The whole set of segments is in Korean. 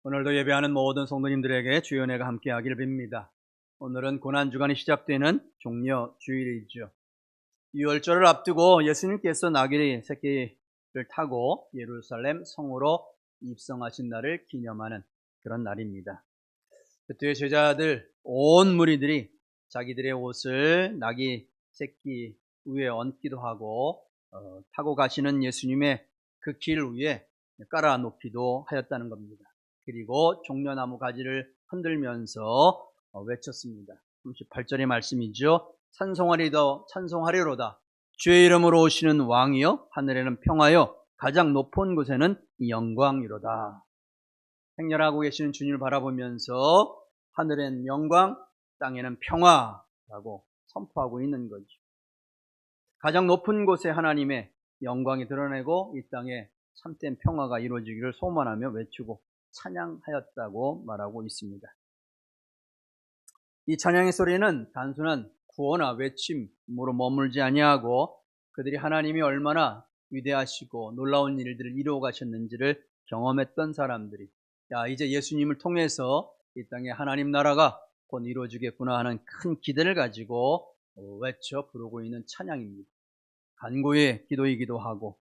오늘도 예배하는 모든 성도님들에게 주의 은혜가 함께하기를 빕니다. 오늘은 고난주간이 시작되는 종려주일이죠. 유월절을 앞두고 예수님께서 나귀 새끼를 타고 예루살렘 성으로 입성하신 날을 기념하는 그런 날입니다. 그때 제자들 온 무리들이 자기들의 옷을 나귀 새끼 위에 얹기도 하고 타고 가시는 예수님의 그 길 위에 깔아 놓기도 하였다는 겁니다. 그리고 종려나무 가지를 흔들면서 외쳤습니다. 38절의 말씀이죠. 찬송하리로다. 주의 이름으로 오시는 왕이여, 하늘에는 평화여, 가장 높은 곳에는 영광이로다. 행렬하고 계시는 주님을 바라보면서 하늘엔 영광, 땅에는 평화라고 선포하고 있는 거죠. 가장 높은 곳에 하나님의 영광이 드러내고 이 땅에 참된 평화가 이루어지기를 소원하며 외치고 찬양하였다고 말하고 있습니다. 이 찬양의 소리는 단순한 구호나 외침으로 머물지 아니하고 그들이 하나님이 얼마나 위대하시고 놀라운 일들을 이루어 가셨는지를 경험했던 사람들이 이제 예수님을 통해서 이 땅에 하나님 나라가 곧 이루어지겠구나 하는 큰 기대를 가지고 외쳐 부르고 있는 찬양입니다. 간구의 기도이기도 하고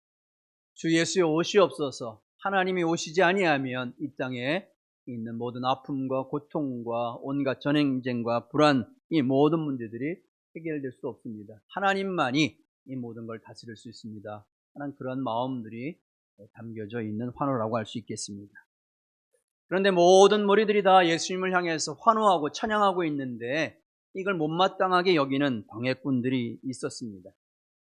주 예수의 오시옵소서, 하나님이 오시지 아니하면 이 땅에 있는 모든 아픔과 고통과 온갖 전쟁과 불안, 이 모든 문제들이 해결될 수 없습니다. 하나님만이 이 모든 걸 다스릴 수 있습니다 하는 그런 마음들이 담겨져 있는 환호라고 할 수 있겠습니다. 그런데 모든 무리들이 다 예수님을 향해서 환호하고 찬양하고 있는데 이걸 못마땅하게 여기는 방해꾼들이 있었습니다.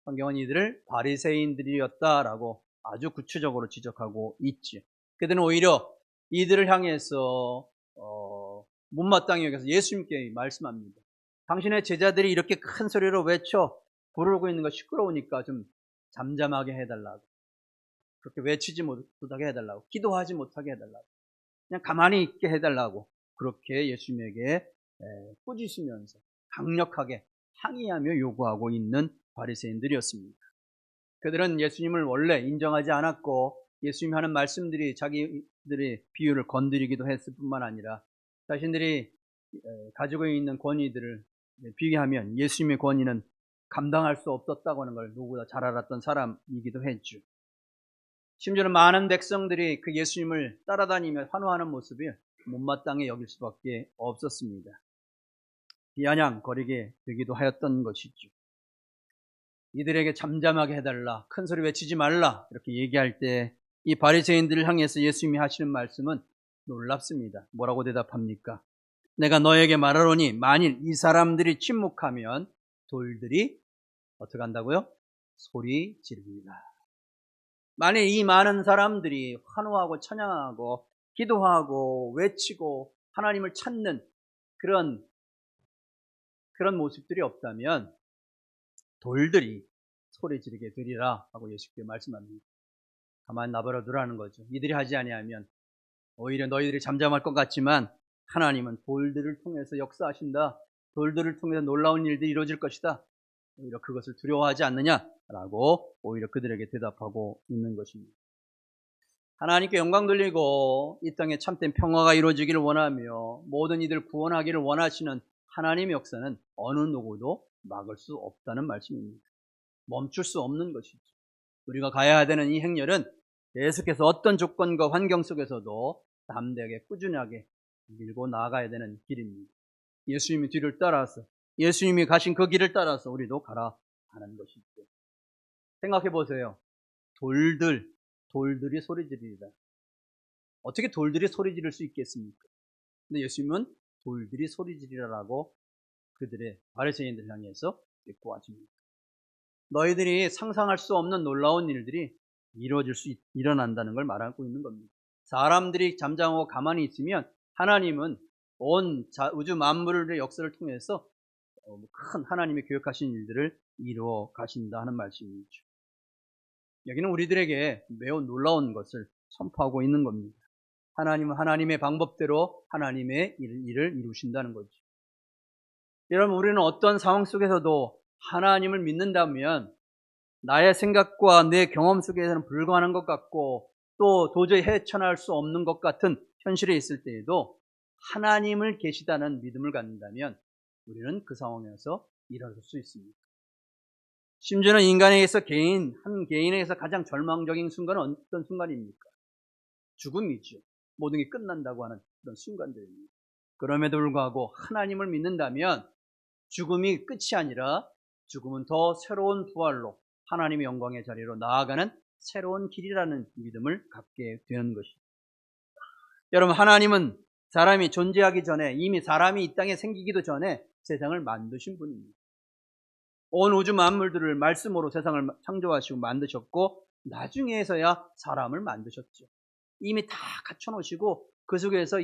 성경은 이들을 바리새인들이었다라고 아주 구체적으로 지적하고 있지. 그들은 오히려 이들을 향해서 못마땅히 여겨서 예수님께 말씀합니다. 당신의 제자들이 이렇게 큰 소리로 외쳐 부르고 있는 거 시끄러우니까 좀 잠잠하게 해달라고, 그렇게 외치지 못하게 해달라고, 기도하지 못하게 해달라고, 그냥 가만히 있게 해달라고 그렇게 예수님에게 꾸짖으면서 강력하게 항의하며 요구하고 있는 바리새인들이었습니다. 그들은 예수님을 원래 인정하지 않았고 예수님이 하는 말씀들이 자기들의 비유를 건드리기도 했을 뿐만 아니라 자신들이 가지고 있는 권위들을 비교하면 예수님의 권위는 감당할 수 없었다고 하는 걸 누구보다 잘 알았던 사람이기도 했죠. 심지어는 많은 백성들이 그 예수님을 따라다니며 환호하는 모습이 못마땅해 여길 수밖에 없었습니다. 비아냥거리게 되기도 하였던 것이죠. 이들에게 잠잠하게 해달라, 큰 소리 외치지 말라 이렇게 얘기할 때 이 바리새인들을 향해서 예수님이 하시는 말씀은 놀랍습니다. 뭐라고 대답합니까? 내가 너에게 말하노니 만일 이 사람들이 침묵하면 돌들이 어떻게 한다고요? 소리 지르리라. 만일 이 많은 사람들이 환호하고 찬양하고 기도하고 외치고 하나님을 찾는 그런 모습들이 없다면 돌들이 소리 지르게 되리라 하고 예수께서 말씀합니다. 가만히 놔버려 두라는 거죠. 이들이 하지 아니하면 오히려 너희들이 잠잠할 것 같지만 하나님은 돌들을 통해서 역사하신다. 돌들을 통해서 놀라운 일들이 이루어질 것이다. 오히려 그것을 두려워하지 않느냐라고 오히려 그들에게 대답하고 있는 것입니다. 하나님께 영광 돌리고 이 땅에 참된 평화가 이루어지기를 원하며 모든 이들 구원하기를 원하시는 하나님의 역사는 어느 누구도 막을 수 없다는 말씀입니다. 멈출 수 없는 것이죠. 우리가 가야 되는 이 행렬은 계속해서 어떤 조건과 환경 속에서도 담대하게 꾸준하게 밀고 나아가야 되는 길입니다. 예수님의 뒤를 따라서 예수님이 가신 그 길을 따라서 우리도 가라 하는 것이죠. 생각해 보세요. 돌들이 소리 지르리라. 어떻게 돌들이 소리 지를 수 있겠습니까? 근데 예수님은 돌들이 소리 지르라라고 그들의 바리새인들 향해서 고하십니다. 너희들이 상상할 수 없는 놀라운 일들이 일어난다는 걸 말하고 있는 겁니다. 사람들이 잠잠하고 가만히 있으면 하나님은 온 우주 만물의 역사를 통해서 큰 하나님의 계획하신 일들을 이루어 가신다 하는 말씀이죠. 여기는 우리들에게 매우 놀라운 것을 선포하고 있는 겁니다. 하나님은 하나님의 방법대로 하나님의 일을 이루신다는 거죠. 여러분, 우리는 어떤 상황 속에서도 하나님을 믿는다면 나의 생각과 내 경험 속에서는 불가능한 것 같고 또 도저히 헤쳐나올 수 없는 것 같은 현실에 있을 때에도 하나님을 계시다는 믿음을 갖는다면 우리는 그 상황에서 일어설 수 있습니다. 심지어는 인간에게서 한 개인에게서 가장 절망적인 순간은 어떤 순간입니까? 죽음이죠. 모든 게 끝난다고 하는 그런 순간들입니다. 그럼에도 불구하고 하나님을 믿는다면 죽음이 끝이 아니라 죽음은 더 새로운 부활로 하나님의 영광의 자리로 나아가는 새로운 길이라는 믿음을 갖게 되는 것입니다. 여러분, 하나님은 사람이 존재하기 전에, 이미 사람이 이 땅에 생기기도 전에 세상을 만드신 분입니다. 온 우주 만물들을 말씀으로 세상을 창조하시고 만드셨고, 나중에서야 사람을 만드셨죠. 이미 다 갖춰놓으시고 그 속에서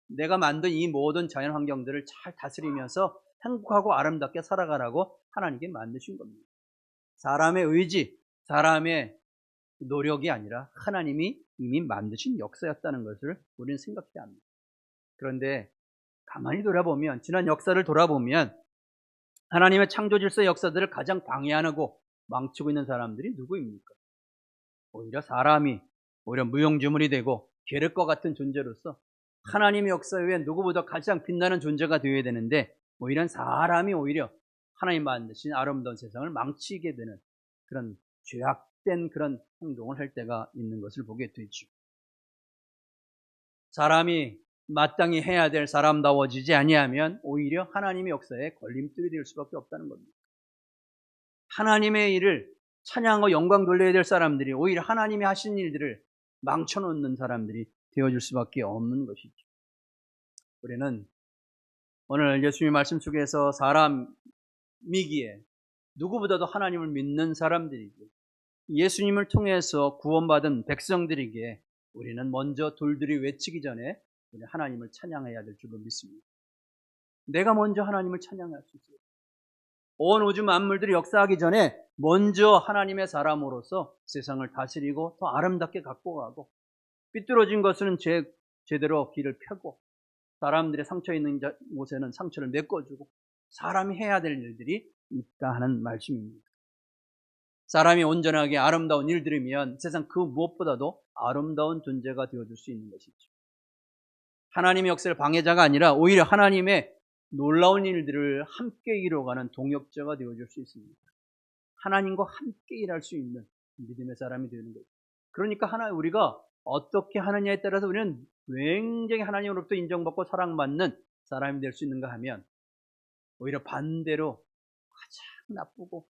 내가 만든 이 모든 자연 환경들을 잘 다스리면서 행복하고 아름답게 살아가라고 하나님께 만드신 겁니다. 사람의 의지, 사람의 노력이 아니라 하나님이 이미 만드신 역사였다는 것을 우리는 생각해야 합니다. 그런데 가만히 돌아보면, 지난 역사를 돌아보면 하나님의 창조 질서의 역사들을 가장 방해하고 망치고 있는 사람들이 누구입니까? 오히려 사람이 오히려 무용지물이 되고 계륵과 같은 존재로서 하나님의 역사 외에 누구보다 가장 빛나는 존재가 되어야 되는데, 오히려 사람이 오히려 하나님 만드신 아름다운 세상을 망치게 되는 그런 죄악된 그런 행동을 할 때가 있는 것을 보게 되죠. 사람이 마땅히 해야 될 사람다워지지 아니하면 오히려 하나님의 역사에 걸림돌이 될 수밖에 없다는 겁니다. 하나님의 일을 찬양하고 영광 돌려야 될 사람들이 오히려 하나님이 하신 일들을 망쳐놓는 사람들이 되어줄 수밖에 없는 것이죠. 우리는 오늘 예수님의 말씀 속에서 사람이기에 누구보다도 하나님을 믿는 사람들이고 예수님을 통해서 구원받은 백성들이기에 우리는 먼저 돌들이 외치기 전에 우리 하나님을 찬양해야 될 줄로 믿습니다. 내가 먼저 하나님을 찬양할 수 있어요. 온 우주 만물들이 역사하기 전에 먼저 하나님의 사람으로서 세상을 다스리고 더 아름답게 갖고 가고, 삐뚤어진 것은 제대로 길을 펴고, 사람들의 상처 있는 곳에는 상처를 메꿔주고, 사람이 해야 될 일들이 있다 하는 말씀입니다. 사람이 온전하게 아름다운 일들이면 세상 그 무엇보다도 아름다운 존재가 되어줄 수 있는 것이죠. 하나님의 역사를 방해자가 아니라 오히려 하나님의 놀라운 일들을 함께 이루어가는 동역자가 되어줄 수 있습니다. 하나님과 함께 일할 수 있는 믿음의 사람이 되는 거죠. 그러니까 우리가 어떻게 하느냐에 따라서 우리는 굉장히 하나님으로부터 인정받고 사랑받는 사람이 될 수 있는가 하면, 오히려 반대로 가장 나쁘고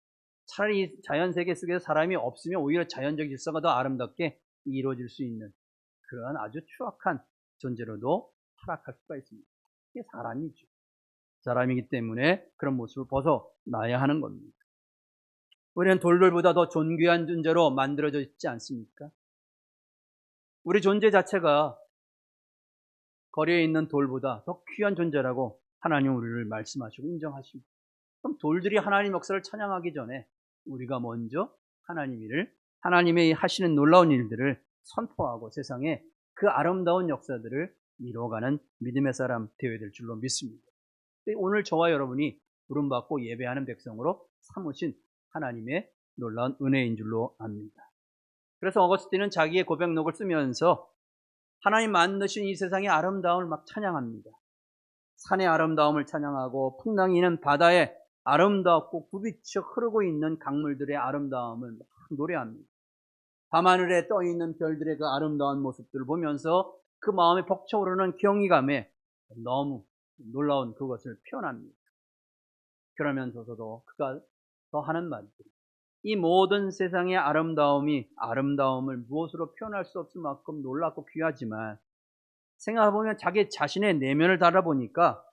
차라리 자연세계 속에서 사람이 없으면 오히려 자연적 질서가 더 아름답게 이루어질 수 있는 그러한 아주 추악한 존재로도 타락할 수가 있습니다. 이게 사람이죠. 사람이기 때문에 그런 모습을 벗어나야 하는 겁니다. 우리는 돌들보다 더 존귀한 존재로 만들어져 있지 않습니까? 우리 존재 자체가 거리에 있는 돌보다 더 귀한 존재라고 하나님 우리를 말씀하시고 인정하십니다. 그럼 돌들이 하나님 역사를 찬양하기 전에 우리가 먼저 하나님의 하시는 놀라운 일들을 선포하고 세상에 그 아름다운 역사들을 이루어가는 믿음의 사람 되어야 될 줄로 믿습니다. 오늘 저와 여러분이 부름받고 예배하는 백성으로 삼으신 하나님의 놀라운 은혜인 줄로 압니다. 그래서 어거스틴은 자기의 고백록을 쓰면서 하나님 만드신 이 세상의 아름다움을 막 찬양합니다. 산의 아름다움을 찬양하고 풍랑이는 바다의 아름답고 굽이쳐 흐르고 있는 강물들의 아름다움을 막 노래합니다. 밤하늘에 떠있는 별들의 그 아름다운 모습들을 보면서 그 마음에 벅차오르는 경이감에 너무 놀라운 그것을 표현합니다. 그러면서도 그가 더 하는 말들이, 이 모든 세상의 아름다움을 무엇으로 표현할 수 없을 만큼 놀랍고 귀하지만, 생각해보면 자기 자신의 내면을 달아보니까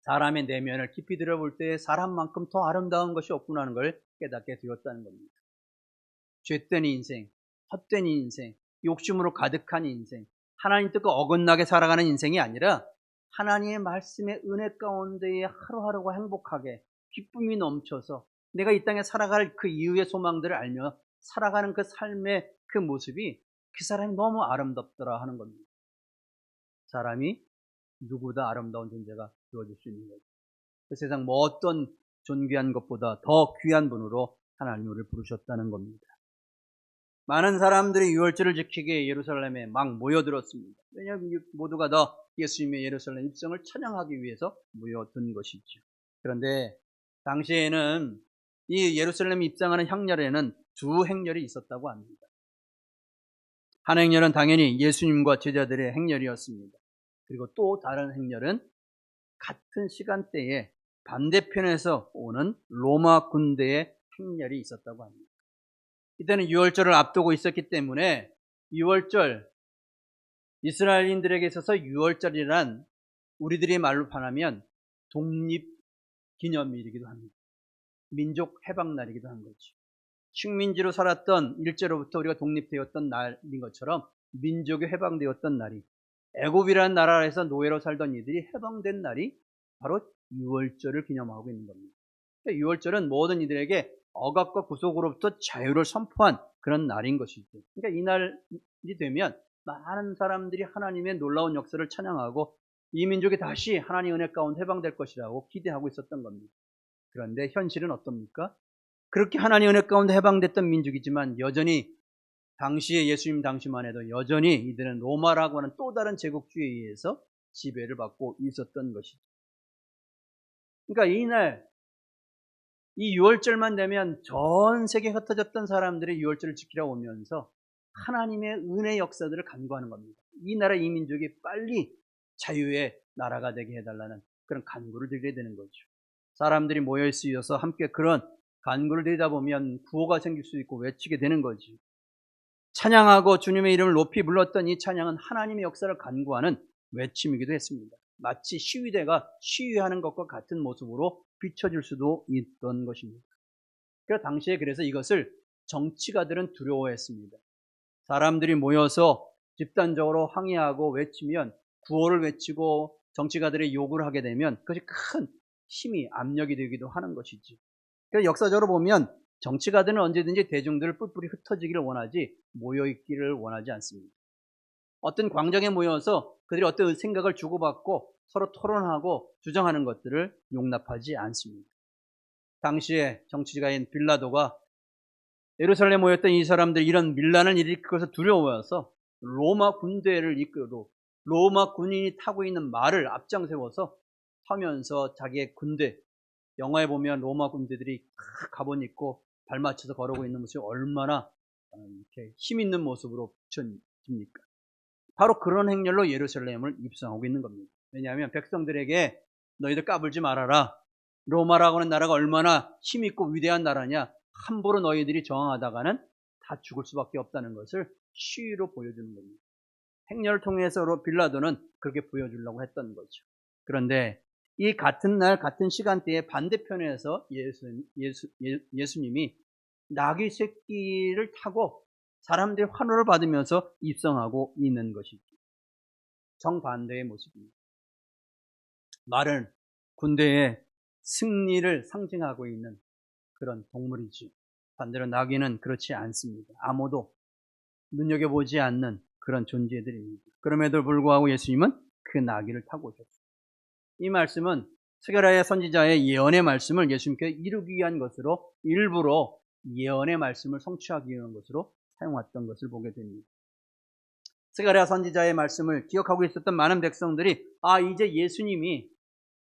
사람의 내면을 깊이 들여볼 때 사람만큼 더 아름다운 것이 없구나 하는 걸 깨닫게 되었다는 겁니다. 죄된 인생, 헛된 인생, 욕심으로 가득한 인생, 하나님 뜻과 어긋나게 살아가는 인생이 아니라 하나님의 말씀의 은혜 가운데에 하루하루가 행복하게 기쁨이 넘쳐서 내가 이 땅에 살아갈 그 이후의 소망들을 알며 살아가는 그 삶의 그 모습이 그 사람이 너무 아름답더라 하는 겁니다. 사람이 누구보다 아름다운 존재가 되어줄 수 있는 거죠. 그 세상 뭐 어떤 존귀한 것보다 더 귀한 분으로 하나님 우리를 부르셨다는 겁니다. 많은 사람들이 유월절을 지키기에 예루살렘에 막 모여들었습니다. 왜냐하면 모두가 다 예수님의 예루살렘 입성을 찬양하기 위해서 모여든 것이죠. 그런데 당시에는 이 예루살렘 입성하는 행렬에는 두 행렬이 있었다고 합니다. 한 행렬은 당연히 예수님과 제자들의 행렬이었습니다. 그리고 또 다른 행렬은 같은 시간대에 반대편에서 오는 로마 군대의 행렬이 있었다고 합니다. 이때는 유월절을 앞두고 있었기 때문에 유월절, 이스라엘인들에게 있어서 유월절이란 우리들의 말로 반하면 독립기념일이기도 합니다. 민족 해방날이기도 한 거죠. 식민지로 살았던 일제로부터 우리가 독립되었던 날인 것처럼 민족이 해방되었던 날이, 애굽이라는 나라에서 노예로 살던 이들이 해방된 날이 바로 유월절을 기념하고 있는 겁니다. 유월절은 모든 이들에게 억압과 구속으로부터 자유를 선포한 그런 날인 것이죠. 그러니까 이 날이 되면 많은 사람들이 하나님의 놀라운 역사를 찬양하고 이 민족이 다시 하나님의 은혜 가운데 해방될 것이라고 기대하고 있었던 겁니다. 그런데 현실은 어떻습니까? 그렇게 하나님의 은혜 가운데 해방됐던 민족이지만 여전히 당시에 예수님 당시만 해도 여전히 이들은 로마라고 하는 또 다른 제국주의에 의해서 지배를 받고 있었던 것이죠. 그러니까 이날 이 유월절만 되면 전 세계에 흩어졌던 사람들이 유월절을 지키러 오면서 하나님의 은혜 역사들을 간구하는 겁니다. 이 나라 이 민족이 빨리 자유의 나라가 되게 해달라는 그런 간구를 드리게 되는 거죠. 사람들이 모여있어서 함께 그런 간구를 드리다 보면 구호가 생길 수 있고 외치게 되는 거지. 찬양하고 주님의 이름을 높이 불렀던 이 찬양은 하나님의 역사를 간구하는 외침이기도 했습니다. 마치 시위대가 시위하는 것과 같은 모습으로 비춰질 수도 있던 것입니다. 당시에 그래서 이것을 정치가들은 두려워했습니다. 사람들이 모여서 집단적으로 항의하고 외치면, 구호를 외치고 정치가들의 요구를 하게 되면 그것이 큰 힘이, 압력이 되기도 하는 것이지. 그래서 역사적으로 보면 정치가들은 언제든지 대중들을 뿔뿔이 흩어지기를 원하지 모여있기를 원하지 않습니다. 어떤 광장에 모여서 그들이 어떤 생각을 주고받고 서로 토론하고 주장하는 것들을 용납하지 않습니다. 당시에 정치가인 빌라도가 예루살렘에 모였던 이 사람들이 이런 밀란을 일으켜서 두려워해서 로마 군대를 이끌고 로마 군인이 타고 있는 말을 앞장 세워서 타면서 자기의 군대, 영화에 보면 로마 군대들이 가본 입고 발 맞춰서 걸어오고 있는 모습이 얼마나 이렇게 힘 있는 모습으로 비춰집니까? 바로 그런 행렬로 예루살렘을 입성하고 있는 겁니다. 왜냐하면 백성들에게 너희들 까불지 말아라. 로마라고 하는 나라가 얼마나 힘 있고 위대한 나라냐. 함부로 너희들이 저항하다가는 다 죽을 수밖에 없다는 것을 시위로 보여주는 겁니다. 행렬을 통해서 빌라도는 그렇게 보여주려고 했던 거죠. 그런데 이 같은 날 같은 시간대에 반대편에서 예수님이 나귀 새끼를 타고 사람들의 환호를 받으면서 입성하고 있는 것이죠. 정반대의 모습입니다. 말은 군대의 승리를 상징하고 있는 그런 동물이지, 반대로 나귀는 그렇지 않습니다. 아무도 눈여겨보지 않는 그런 존재들입니다. 그럼에도 불구하고 예수님은 그 나귀를 타고 오셨습니다. 이 말씀은 스가랴 선지자의 예언의 말씀을 예수님께서 이루기 위한 것으로, 일부러 예언의 말씀을 성취하기 위한 것으로 사용했던 것을 보게 됩니다. 스가랴 선지자의 말씀을 기억하고 있었던 많은 백성들이 이제 예수님이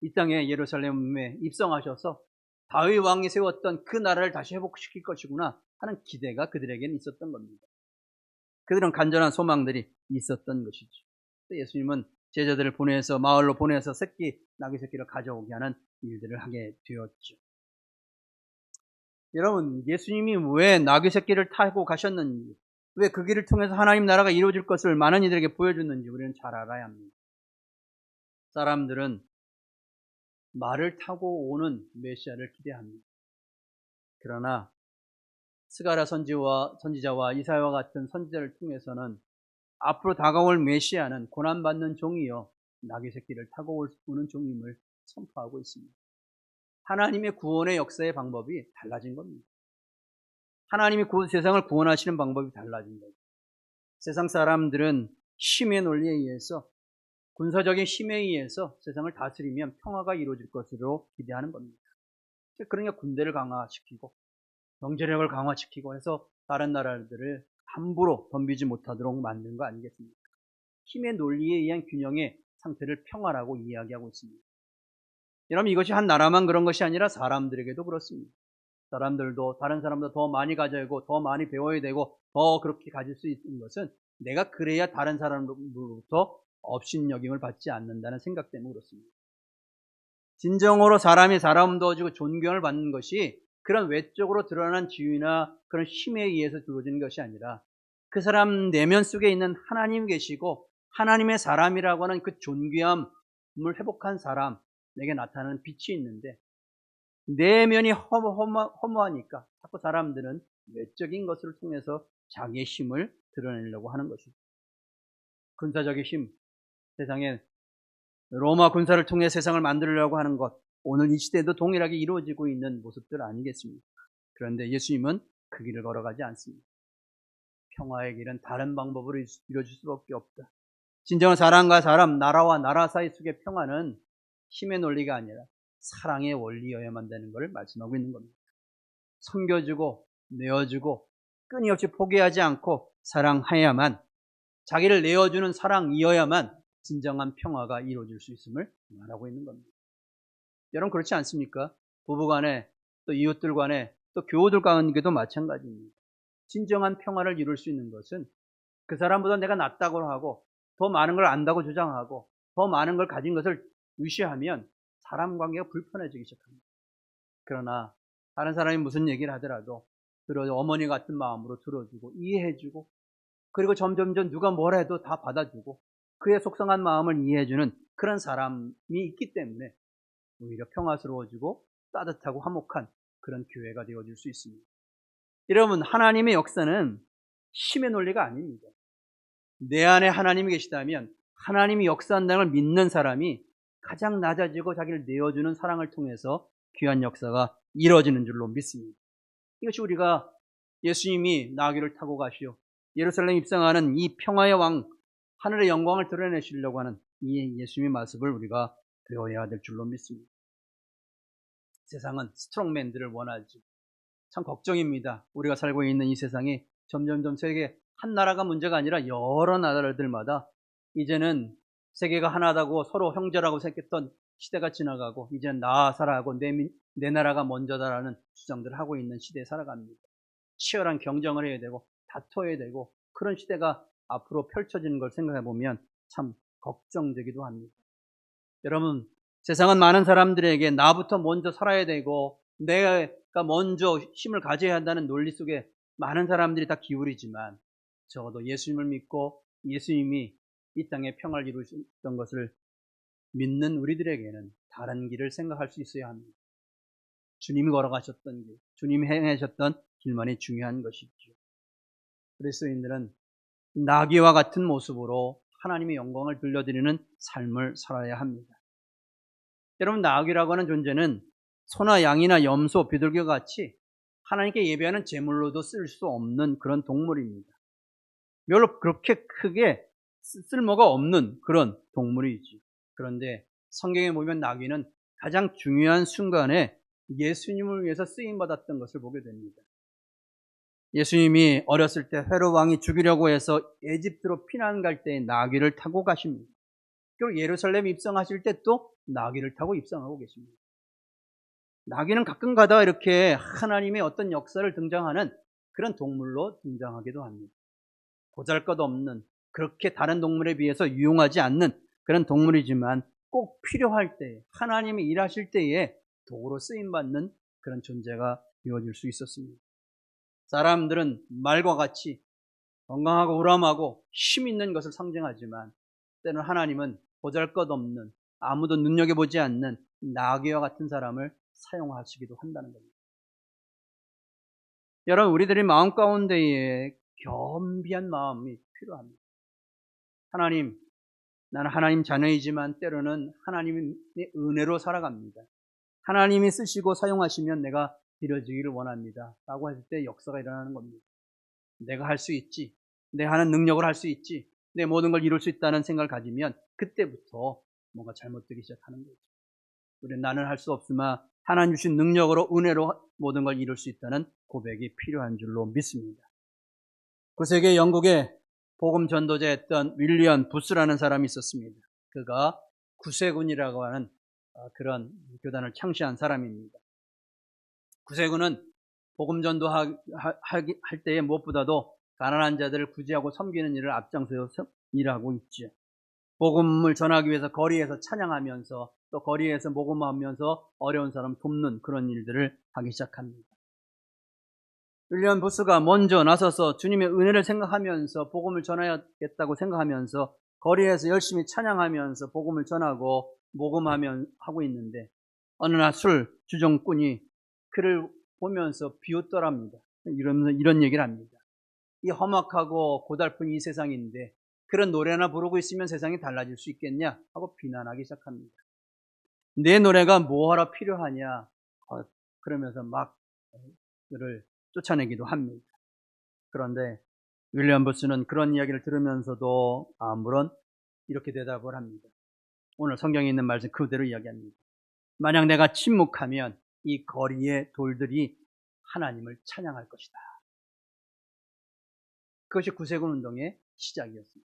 이 땅에 예루살렘에 입성하셔서 다윗 왕이 세웠던 그 나라를 다시 회복시킬 것이구나 하는 기대가 그들에게는 있었던 겁니다. 그들은 간절한 소망들이 있었던 것이죠. 예수님은 제자들을 보내서, 마을로 보내서 나귀 새끼를 가져오게 하는 일들을 하게 되었죠. 여러분, 예수님이 왜 나귀 새끼를 타고 가셨는지, 왜 그 길을 통해서 하나님 나라가 이루어질 것을 많은 이들에게 보여줬는지 우리는 잘 알아야 합니다. 사람들은 말을 타고 오는 메시아를 기대합니다. 그러나 스가랴 선지자와 이사야와 같은 선지자를 통해서는 앞으로 다가올 메시아는 고난받는 종이요 나귀 새끼를 타고 오는 종임을 선포하고 있습니다. 하나님의 구원의 역사의 방법이 달라진 겁니다. 하나님이 세상을 구원하시는 방법이 달라진 거죠. 세상 사람들은 힘의 논리에 의해서, 군사적인 힘에 의해서 세상을 다스리면 평화가 이루어질 것으로 기대하는 겁니다. 그러니까 군대를 강화시키고 경제력을 강화시키고 해서 다른 나라들을 함부로 덤비지 못하도록 만든 거 아니겠습니까? 힘의 논리에 의한 균형의 상태를 평화라고 이야기하고 있습니다. 여러분, 이것이 한 나라만 그런 것이 아니라 사람들에게도 그렇습니다. 사람들도 다른 사람보다 더 많이 가져야 되고 더 많이 배워야 되고 더 그렇게 가질 수 있는 것은 내가 그래야 다른 사람으로부터 업신여김을 받지 않는다는 생각 때문에 그렇습니다. 진정으로 사람이 사람 도와주고 존경을 받는 것이 그런 외적으로 드러난 지위나 그런 힘에 의해서 주어지는 것이 아니라 그 사람 내면 속에 있는 하나님이 계시고 하나님의 사람이라고 하는 그 존귀함을 회복한 사람에게 나타나는 빛이 있는데 내면이 허무하니까 자꾸 사람들은 외적인 것을 통해서 자기의 힘을 드러내려고 하는 것입니다. 군사적인 힘, 세상에 로마 군사를 통해 세상을 만들려고 하는 것, 오늘 이 시대에도 동일하게 이루어지고 있는 모습들 아니겠습니까? 그런데 예수님은 그 길을 걸어가지 않습니다. 평화의 길은 다른 방법으로 이루어질 수밖에 없다. 진정한 사람과 사람, 나라와 나라 사이 속의 평화는 힘의 논리가 아니라 사랑의 원리여야만 되는 것을 말씀하고 있는 겁니다. 섬겨주고 내어주고 끊임없이 포기하지 않고 사랑해야만, 자기를 내어주는 사랑이어야만 진정한 평화가 이루어질 수 있음을 말하고 있는 겁니다. 여러분, 그렇지 않습니까? 부부간에 또 이웃들 간에 또 교우들 관계도 마찬가지입니다. 진정한 평화를 이룰 수 있는 것은 그 사람보다 내가 낫다고 하고 더 많은 걸 안다고 주장하고 더 많은 걸 가진 것을 의시하면 사람 관계가 불편해지기 시작합니다. 그러나 다른 사람이 무슨 얘기를 하더라도 어머니 같은 마음으로 들어주고 이해해주고 그리고 점점점 누가 뭘 해도 다 받아주고 그의 속상한 마음을 이해해주는 그런 사람이 있기 때문에 오히려 평화스러워지고 따뜻하고 화목한 그런 교회가 되어질 수 있습니다. 여러분, 하나님의 역사는 힘의 논리가 아닙니다. 내 안에 하나님이 계시다면 하나님이 역사한다는 걸 믿는 사람이 가장 낮아지고 자기를 내어주는 사랑을 통해서 귀한 역사가 이루어지는 줄로 믿습니다. 이것이 우리가 예수님이 나귀를 타고 가시오 예루살렘 입성하는 이 평화의 왕, 하늘의 영광을 드러내시려고 하는 이 예수님의 모습을 우리가 배워야 될 줄로 믿습니다. 세상은 스트롱맨들을 원하지. 참 걱정입니다. 우리가 살고 있는 이 세상이 점점점 세계 한 나라가 문제가 아니라 여러 나라들마다 이제는 세계가 하나다고 서로 형제라고 생각했던 시대가 지나가고 이제는 나 살아가고 내 나라가 먼저다라는 주장들을 하고 있는 시대에 살아갑니다. 치열한 경쟁을 해야 되고 다퉈야 되고 그런 시대가 앞으로 펼쳐지는 걸 생각해 보면 참 걱정되기도 합니다. 여러분, 세상은 많은 사람들에게 나부터 먼저 살아야 되고 내가 먼저 힘을 가져야 한다는 논리 속에 많은 사람들이 다 기울이지만 적어도 예수님을 믿고 예수님이 이 땅에 평화를 이루셨던 것을 믿는 우리들에게는 다른 길을 생각할 수 있어야 합니다. 주님이 걸어가셨던 길, 주님이 행하셨던 길만이 중요한 것이죠. 그리스도인들은 나귀와 같은 모습으로 하나님의 영광을 들려드리는 삶을 살아야 합니다. 여러분, 나귀라고 하는 존재는 소나 양이나 염소, 비둘기와 같이 하나님께 예배하는 제물로도 쓸 수 없는 그런 동물입니다. 별로 그렇게 크게 쓸모가 없는 그런 동물이지. 그런데 성경에 보면 나귀는 가장 중요한 순간에 예수님을 위해서 쓰임받았던 것을 보게 됩니다. 예수님이 어렸을 때 헤롯 왕이 죽이려고 해서 에집트로 피난 갈 때 나귀를 타고 가십니다. 그리고 예루살렘 입성하실 때 또 나귀를 타고 입성하고 계십니다. 나귀는 가끔 가다가 이렇게 하나님의 어떤 역사를 등장하는 그런 동물로 등장하기도 합니다. 보잘것없는, 그렇게 다른 동물에 비해서 유용하지 않는 그런 동물이지만 꼭 필요할 때, 하나님이 일하실 때에 도구로 쓰임받는 그런 존재가 되어질 수 있었습니다. 사람들은 말과 같이 건강하고 우람하고 힘 있는 것을 상징하지만 때는 하나님은 보잘것없는, 아무도 눈여겨보지 않는 나귀와 같은 사람을 사용하시기도 한다는 겁니다. 여러분, 우리들의 마음 가운데에 겸비한 마음이 필요합니다. 하나님, 나는 하나님 자녀이지만 때로는 하나님의 은혜로 살아갑니다. 하나님이 쓰시고 사용하시면 내가 이루어지기를 원합니다 라고 했을 때 역사가 일어나는 겁니다. 내가 할 수 있지, 내 하는 능력을 할 수 있지, 내 모든 걸 이룰 수 있다는 생각을 가지면 그때부터 뭔가 잘못되기 시작하는 거죠. 우리는 나는 할 수 없으나 하나님 주신 능력으로, 은혜로 모든 걸 이룰 수 있다는 고백이 필요한 줄로 믿습니다. 9세기 영국에 복음 전도자였던 윌리엄 부스라는 사람이 있었습니다. 그가 구세군이라고 하는 그런 교단을 창시한 사람입니다. 구세군은 복음 전도할 때에 무엇보다도 가난한 자들을 구제하고 섬기는 일을 앞장서서 일하고 있죠. 복음을 전하기 위해서 거리에서 찬양하면서 또 거리에서 복음하면서 어려운 사람 돕는 그런 일들을 하기 시작합니다. 윌리엄 부스가 먼저 나서서 주님의 은혜를 생각하면서 복음을 전하겠다고 생각하면서 거리에서 열심히 찬양하면서 복음을 전하고 하고 있는데 어느 날 술 주정꾼이 그를 보면서 비웃더랍니다. 이러면서 이런 얘기를 합니다. 이 험악하고 고달픈 이 세상인데 그런 노래나 부르고 있으면 세상이 달라질 수 있겠냐 하고 비난하기 시작합니다. 내 노래가 뭐하러 필요하냐 그러면서 막 그를 쫓아내기도 합니다. 그런데 윌리엄 부스는 그런 이야기를 들으면서도 아무런 이렇게 대답을 합니다. 오늘 성경에 있는 말씀 그대로 이야기합니다. 만약 내가 침묵하면 이 거리의 돌들이 하나님을 찬양할 것이다. 그것이 구세군 운동의 시작이었습니다.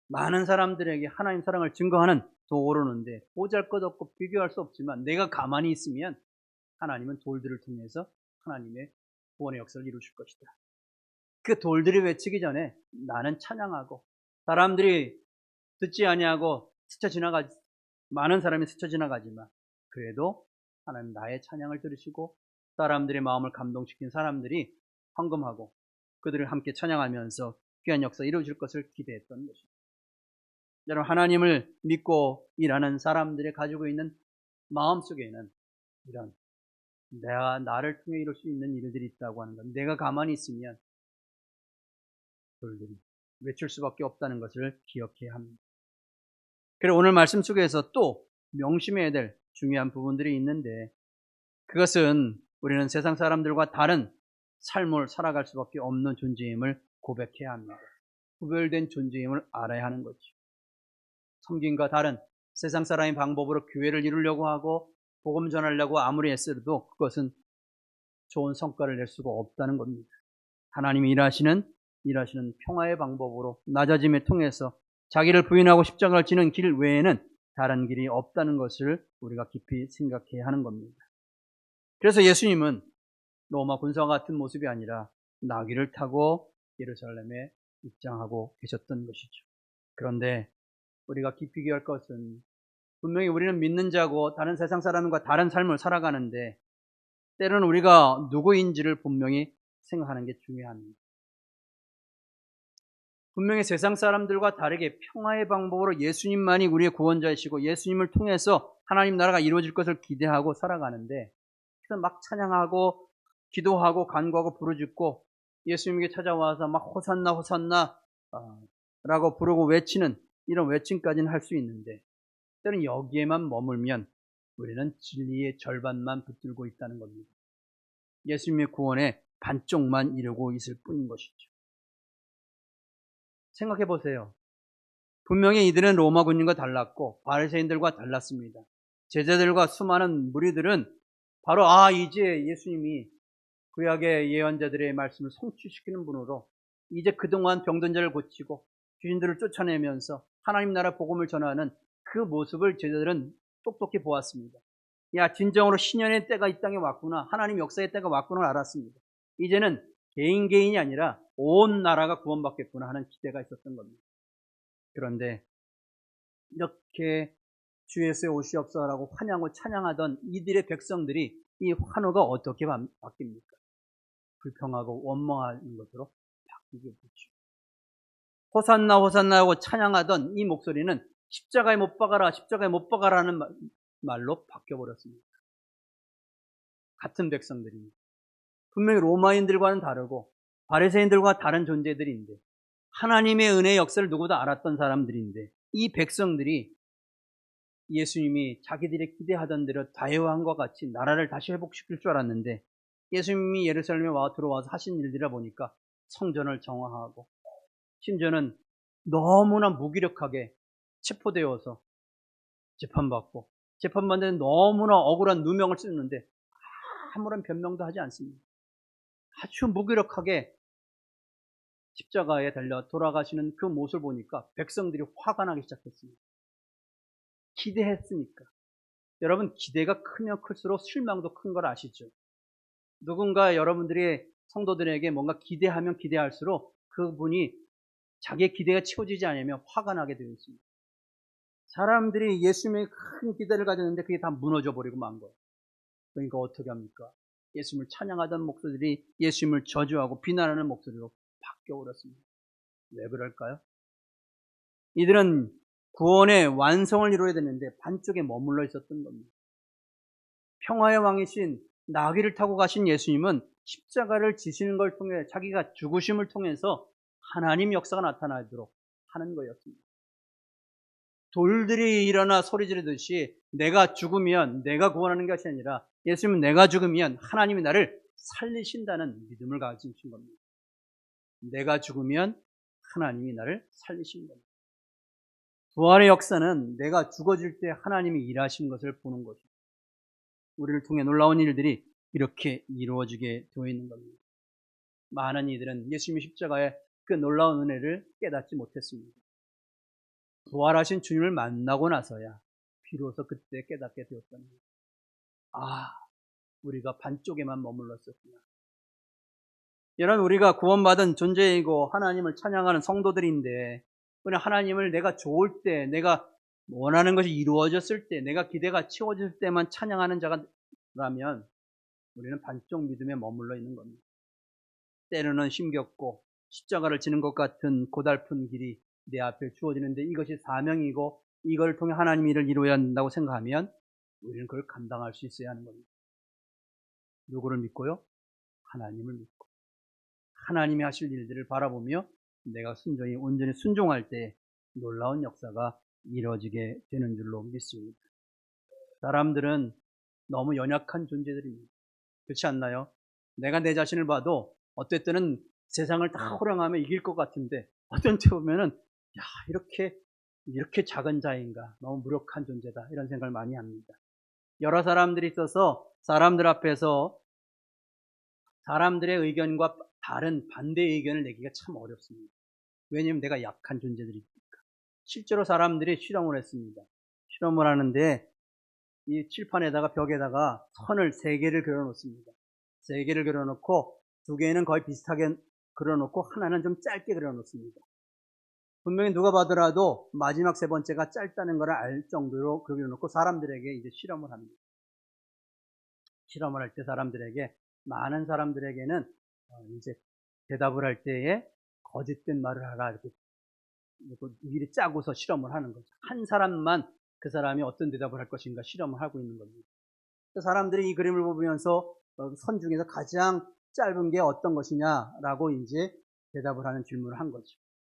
많은 사람들에게 하나님 사랑을 증거하는 도구로는데 보잘것없고 비교할 수 없지만 내가 가만히 있으면 하나님은 돌들을 통해서 하나님의 구원의 역사를 이루실 것이다. 그 돌들이 외치기 전에 나는 찬양하고 사람들이 듣지 아니하고 많은 사람이 스쳐 지나가지만 그래도 하나님 나의 찬양을 들으시고 사람들의 마음을 감동시킨 사람들이 헌금하고 그들을 함께 찬양하면서 귀한 역사 이루어질 것을 기대했던 것입니다. 여러분, 하나님을 믿고 일하는 사람들이 가지고 있는 마음속에는 이런 나를 통해 이룰 수 있는 일들이 있다고 하는 것, 내가 가만히 있으면 돌들이 외칠 수밖에 없다는 것을 기억해야 합니다. 그리고 오늘 말씀 속에서 또 명심해야 될 중요한 부분들이 있는데 그것은 우리는 세상 사람들과 다른 삶을 살아갈 수밖에 없는 존재임을 고백해야 합니다. 구별된 존재임을 알아야 하는 거죠. 섬김과 다른 세상 사람의 방법으로 교회를 이루려고 하고 복음 전하려고 아무리 애써도 그것은 좋은 성과를 낼 수가 없다는 겁니다. 하나님이 일하시는 평화의 방법으로 낮아짐을 통해서 자기를 부인하고 십자가를 지는 길 외에는 다른 길이 없다는 것을 우리가 깊이 생각해야 하는 겁니다. 그래서 예수님은 로마 군사와 같은 모습이 아니라 나귀를 타고 예루살렘에 입장하고 계셨던 것이죠. 그런데 우리가 깊이 기할 것은 분명히 우리는 믿는 자고 다른 세상 사람과 다른 삶을 살아가는데 때로는 우리가 누구인지를 분명히 생각하는 게 중요합니다. 분명히 세상 사람들과 다르게 평화의 방법으로 예수님만이 우리의 구원자이시고 예수님을 통해서 하나님 나라가 이루어질 것을 기대하고 살아가는데 그래서 막 찬양하고 기도하고 간구하고 부르짖고 예수님에게 찾아와서 막 호산나 호산나 라고 부르고 외치는 이런 외침까지는 할 수 있는데 때로는 여기에만 머물면 우리는 진리의 절반만 붙들고 있다는 겁니다. 예수님의 구원의 반쪽만 이루고 있을 뿐인 것이죠. 생각해 보세요. 분명히 이들은 로마 군인과 달랐고 바리새인들과 달랐습니다. 제자들과 수많은 무리들은 바로 이제 예수님이 구약의 예언자들의 말씀을 성취시키는 분으로 이제 그동안 병든 자를 고치고 귀신들을 쫓아내면서 하나님 나라 복음을 전하는 그 모습을 제자들은 똑똑히 보았습니다. 야, 진정으로 신년의 때가 이 땅에 왔구나. 하나님 역사의 때가 왔구나 알았습니다. 이제는 개인이 아니라 온 나라가 구원받겠구나 하는 기대가 있었던 겁니다. 그런데 이렇게 주 예수의 오시옵소서라고 환영하고 찬양하던 이들의 백성들이 이 환호가 어떻게 바뀝니까? 불평하고 원망하는 것으로 바뀌게 되죠. 호산나 호산나 하고 찬양하던 이 목소리는 십자가에 못 박아라는 말로 바뀌어버렸습니다. 같은 백성들입니다. 분명히 로마인들과는 다르고 바리새인들과 다른 존재들인데 하나님의 은혜의 역사를 누구도 알았던 사람들인데 이 백성들이 예수님이 자기들이 기대하던 대로 다윗왕과 같이 나라를 다시 회복시킬 줄 알았는데 예수님이 예루살렘에 들어와서 하신 일들이라 보니까 성전을 정화하고 심지어는 너무나 무기력하게 체포되어서 재판받고 재판받는데 너무나 억울한 누명을 쓰는데 아무런 변명도 하지 않습니다. 아주 무기력하게 십자가에 달려 돌아가시는 그 모습을 보니까 백성들이 화가 나기 시작했습니다. 기대했으니까. 여러분, 기대가 크면 클수록 실망도 큰 걸 아시죠? 누군가 여러분들이 성도들에게 뭔가 기대하면 기대할수록 그분이 자기의 기대가 채워지지 않으면 화가 나게 되어 있습니다. 사람들이 예수님의 큰 기대를 가졌는데 그게 다 무너져 버리고 만 거예요. 그러니까 어떻게 합니까? 예수님을 찬양하던 목소리들이 예수님을 저주하고 비난하는 목소리로 바뀌어버렸습니다. 왜 그럴까요? 이들은 구원의 완성을 이루어야 되는데 반쪽에 머물러 있었던 겁니다. 평화의 왕이신 나귀를 타고 가신 예수님은 십자가를 지시는 걸 통해 자기가 죽으심을 통해서 하나님 역사가 나타나도록 하는 거였습니다. 돌들이 일어나 소리 지르듯이 내가 죽으면 내가 구원하는 것이 아니라 예수님은 내가 죽으면 하나님이 나를 살리신다는 믿음을 가지신 겁니다. 내가 죽으면 하나님이 나를 살리신 겁니다. 부활의 역사는 내가 죽어질 때 하나님이 일하신 것을 보는 것입니다. 우리를 통해 놀라운 일들이 이렇게 이루어지게 되어 있는 겁니다. 많은 이들은 예수님의 십자가의 그 놀라운 은혜를 깨닫지 못했습니다. 부활하신 주님을 만나고 나서야 비로소 그때 깨닫게 되었다는 거예요. 아, 우리가 반쪽에만 머물렀었구나. 여러분, 우리가 구원받은 존재이고 하나님을 찬양하는 성도들인데 그냥 하나님을 내가 좋을 때, 내가 원하는 것이 이루어졌을 때, 내가 기대가 채워질 때만 찬양하는 자라면 우리는 반쪽 믿음에 머물러 있는 겁니다. 때로는 힘겹고 십자가를 지는 것 같은 고달픈 길이 내 앞에 주어지는데 이것이 사명이고 이걸 통해 하나님 일을 이루어야 한다고 생각하면 우리는 그걸 감당할 수 있어야 하는 겁니다. 누구를 믿고요? 하나님을 믿고 하나님이 하실 일들을 바라보며 내가 온전히 순종할 때 놀라운 역사가 이루어지게 되는 줄로 믿습니다. 사람들은 너무 연약한 존재들입니다. 그렇지 않나요? 내가 내 자신을 봐도 어떨 때는 세상을 다 호령하며 이길 것 같은데 어떤 때 보면은 야, 이렇게 작은 자인가, 너무 무력한 존재다 이런 생각을 많이 합니다. 여러 사람들이 있어서 사람들 앞에서 사람들의 의견과 다른 반대의 의견을 내기가 참 어렵습니다. 왜냐하면 내가 약한 존재들이니까. 실제로 사람들이 실험을 했습니다. 실험을 하는데 이 칠판에다가 벽에다가 선을 3개를 그려놓습니다. 3개를 그려놓고 2개는 거의 비슷하게 그려놓고 하나는 좀 짧게 그려놓습니다. 분명히 누가 봐더라도 마지막 3번째가 짧다는 걸 알 정도로 그려놓고 사람들에게 이제 실험을 합니다. 실험을 할 때 사람들에게 많은 사람들에게는 이제 대답을 할 때에 거짓된 말을 하라 이렇게 미리 짜고서 실험을 하는 거죠. 한 사람만 그 사람이 어떤 대답을 할 것인가 실험을 하고 있는 겁니다. 사람들이 이 그림을 보면서 선 중에서 가장 짧은 게 어떤 것이냐라고 이제 대답을 하는 질문을 한 거죠.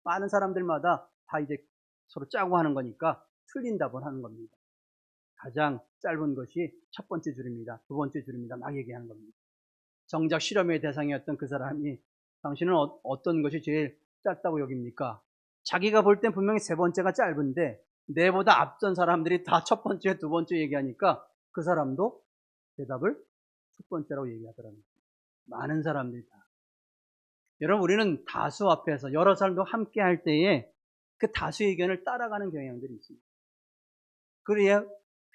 많은 사람들마다 다 이제 서로 짜고 하는 거니까 틀린 답을 하는 겁니다. 가장 짧은 것이 첫 번째 줄입니다. 두 번째 줄입니다. 막 얘기하는 겁니다. 정작 실험의 대상이었던 그 사람이 당신은 어떤 것이 제일 짧다고 여깁니까? 자기가 볼 땐 분명히 3번째가 짧은데 내보다 앞선 사람들이 다 첫 번째, 두 번째 얘기하니까 그 사람도 대답을 첫 번째라고 얘기하더랍니다. 많은 사람들이 다. 여러분, 우리는 다수 앞에서 여러 사람도 함께 할 때에 그 다수의 의견을 따라가는 경향들이 있습니다. 그래야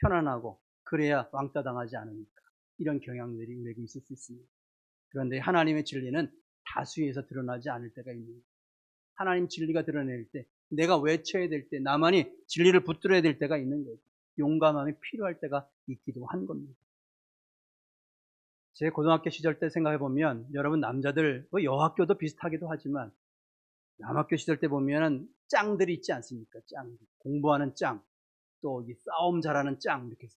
편안하고 그래야 왕따 당하지 않으니까 이런 경향들이 우리에게 있을 수 있습니다. 그런데 하나님의 진리는 다수에서 드러나지 않을 때가 있습니다. 하나님 진리가 드러낼 때 내가 외쳐야 될 때 나만이 진리를 붙들어야 될 때가 있는 거죠. 용감함이 필요할 때가 있기도 한 겁니다. 제 고등학교 시절 때 생각해 보면 여러분 남자들 여학교도 비슷하기도 하지만 남학교 시절 때 보면은 짱들이 있지 않습니까? 짱, 공부하는 짱, 또 이 싸움 잘하는 짱 이렇게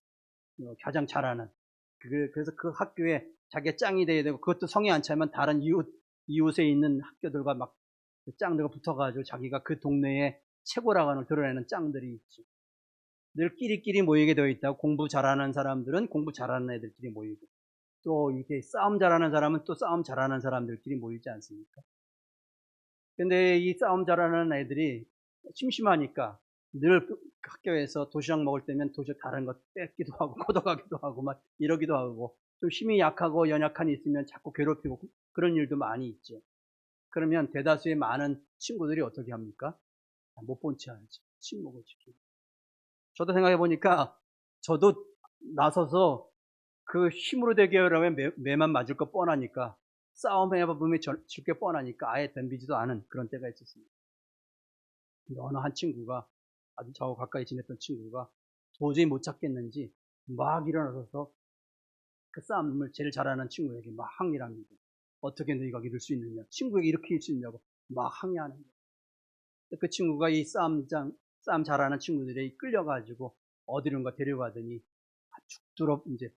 가장 잘하는 그래서 그 학교에 자기가 짱이 돼야 되고 그것도 성에 안 차면 다른 이웃에 있는 학교들과 막 짱들과 붙어가지고 자기가 그 동네에 최고라고 하는 걸 드러내는 짱들이 있죠. 늘 끼리끼리 모이게 되어 있다고 공부 잘하는 사람들은 공부 잘하는 애들끼리 모이고 또 이렇게 싸움 잘하는 사람은 또 싸움 잘하는 사람들끼리 모이지 않습니까? 근데 이 싸움 잘하는 애들이 심심하니까 늘 학교에서 도시락 먹을 때면 도시락 다른 거 뺏기도 하고 걷어가기도 하고 막 이러기도 하고 좀 힘이 약하고 연약한 이 있으면 자꾸 괴롭히고 그런 일도 많이 있죠. 그러면 대다수의 많은 친구들이 어떻게 합니까? 못 본 채 하지. 침묵을 지키고. 저도 생각해 보니까 저도 나서서 그 힘으로 대결하면 매만 맞을 거 뻔하니까 싸움해 보면 질 게 뻔하니까 아예 덤비지도 않은 그런 때가 있었습니다. 근데 어느 한 친구가, 아주 저하고 가까이 지냈던 친구가 도저히 못 찾겠는지 막 일어나서 그 싸움을 제일 잘하는 친구에게 막 항의를 합니다. 어떻게 너희가 이럴 수 있느냐? 친구에게 이렇게 이길 수 있냐고 막 항의하는 거예요. 그 친구가 이 싸움 잘하는 친구들에 끌려가지고 어디론가 데려가더니 죽도록 이제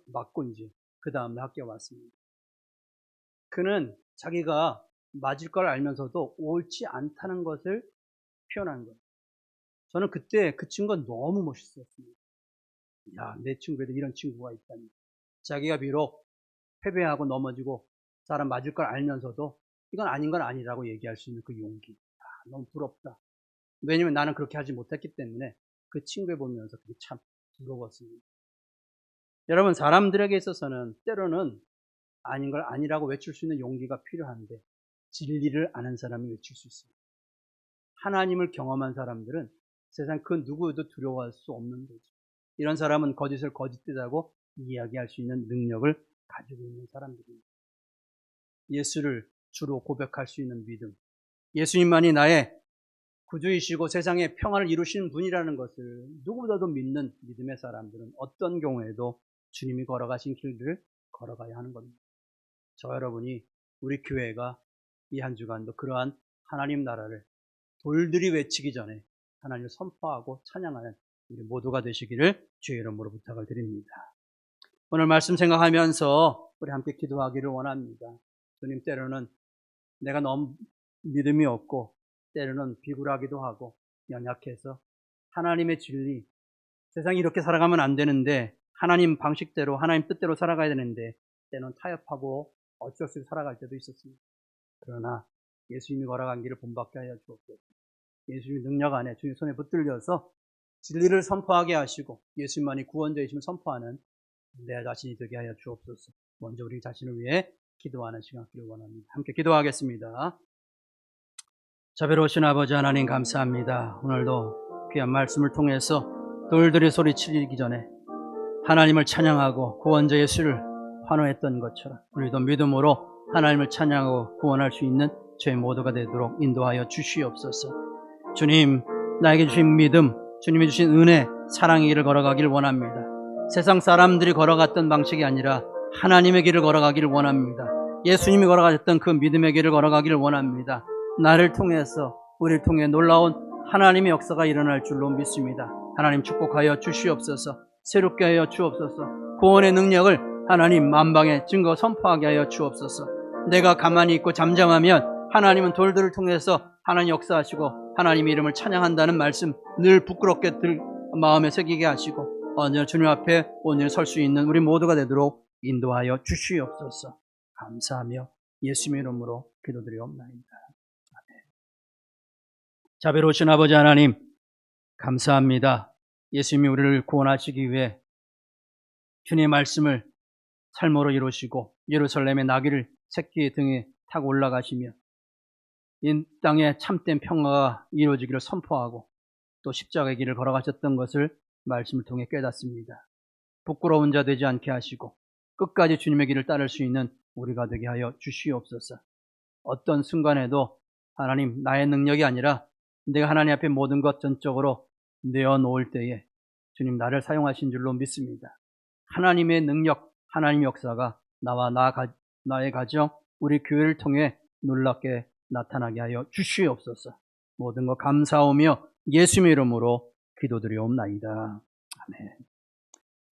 맞고 이제 그 다음에 학교에 왔습니다. 그는 자기가 맞을 걸 알면서도 옳지 않다는 것을 표현한 거예요. 저는 그때 그 친구가 너무 멋있었습니다. 야, 내 친구에도 이런 친구가 있다니. 자기가 비록 패배하고 넘어지고 사람 맞을 걸 알면서도 이건 아닌 건 아니라고 얘기할 수 있는 그 용기. 아, 너무 부럽다. 왜냐면 나는 그렇게 하지 못했기 때문에 그 친구를 보면서 그게 참 부러웠습니다. 여러분, 사람들에게 있어서는 때로는 아닌 걸 아니라고 외칠 수 있는 용기가 필요한데 진리를 아는 사람이 외칠 수 있습니다. 하나님을 경험한 사람들은 세상 그 누구도 두려워할 수 없는 거죠. 이런 사람은 거짓을 거짓되다고 이야기할 수 있는 능력을 가지고 있는 사람들입니다. 예수를 주로 고백할 수 있는 믿음, 예수님만이 나의 구주이시고 세상에 평안을 이루시는 분이라는 것을 누구보다도 믿는 믿음의 사람들은 어떤 경우에도 주님이 걸어가신 길들을 걸어가야 하는 겁니다. 저 여러분이 우리 교회가 이 한 주간도 그러한 하나님 나라를 돌들이 외치기 전에 하나님을 선포하고 찬양하는 우리 모두가 되시기를 주의 이름으로 부탁을 드립니다. 오늘 말씀 생각하면서 우리 함께 기도하기를 원합니다. 주님, 때로는 내가 너무 믿음이 없고 때로는 비굴하기도 하고 연약해서 하나님의 진리, 세상이 이렇게 살아가면 안 되는데 하나님 방식대로 하나님 뜻대로 살아가야 되는데 때로는 타협하고 어쩔 수 없이 살아갈 때도 있었습니다. 그러나 예수님이 걸어간 길을 본받게 하여 주옵소서. 예수님의 능력 안에 주님 손에 붙들려서 진리를 선포하게 하시고 예수님만이 구원자이심을 선포하는 내 자신이 되게 하여 주옵소서. 먼저 우리 자신을 위해 기도하는 시간 갖기를 원합니다. 함께 기도하겠습니다. 자비로우신 아버지 하나님, 감사합니다. 오늘도 귀한 말씀을 통해서 돌들이 소리치기 전에 하나님을 찬양하고 구원자 예수를 환호했던 것처럼 우리도 믿음으로 하나님을 찬양하고 구원할 수 있는 저희 모두가 되도록 인도하여 주시옵소서. 주님, 나에게 주신 믿음, 주님이 주신 은혜, 사랑의 길을 걸어가길 원합니다. 세상 사람들이 걸어갔던 방식이 아니라 하나님의 길을 걸어가기를 원합니다. 예수님이 걸어가셨던 그 믿음의 길을 걸어가기를 원합니다. 나를 통해서, 우리를 통해 놀라운 하나님의 역사가 일어날 줄로 믿습니다. 하나님 축복하여 주시옵소서. 새롭게 하여 주옵소서. 구원의 능력을 하나님 만방에 증거 선포하게 하여 주옵소서. 내가 가만히 있고 잠잠하면 하나님은 돌들을 통해서 하나님 역사하시고 하나님의 이름을 찬양한다는 말씀 늘 부끄럽게 마음에 새기게 하시고 언제나 주님 앞에 오늘 설 수 있는 우리 모두가 되도록 인도하여 주시옵소서. 감사하며 예수님의 이름으로 기도드리옵나이다. 아멘. 자비로우신 아버지 하나님, 감사합니다. 예수님이 우리를 구원하시기 위해 주님의 말씀을 삶으로 이루시고 예루살렘의 나귀를 새끼 등에 타고 올라가시며 이 땅에 참된 평화가 이루어지기를 선포하고 또 십자가의 길을 걸어가셨던 것을 말씀을 통해 깨닫습니다. 부끄러운 자 되지 않게 하시고 끝까지 주님의 길을 따를 수 있는 우리가 되게 하여 주시옵소서. 어떤 순간에도 하나님, 나의 능력이 아니라 내가 하나님 앞에 모든 것 전적으로 내어놓을 때에 주님 나를 사용하신 줄로 믿습니다. 하나님의 능력, 하나님의 역사가 나와 나의 가정, 우리 교회를 통해 놀랍게 나타나게 하여 주시옵소서. 모든 것 감사하며 예수님의 이름으로 기도드리옵나이다. 아멘.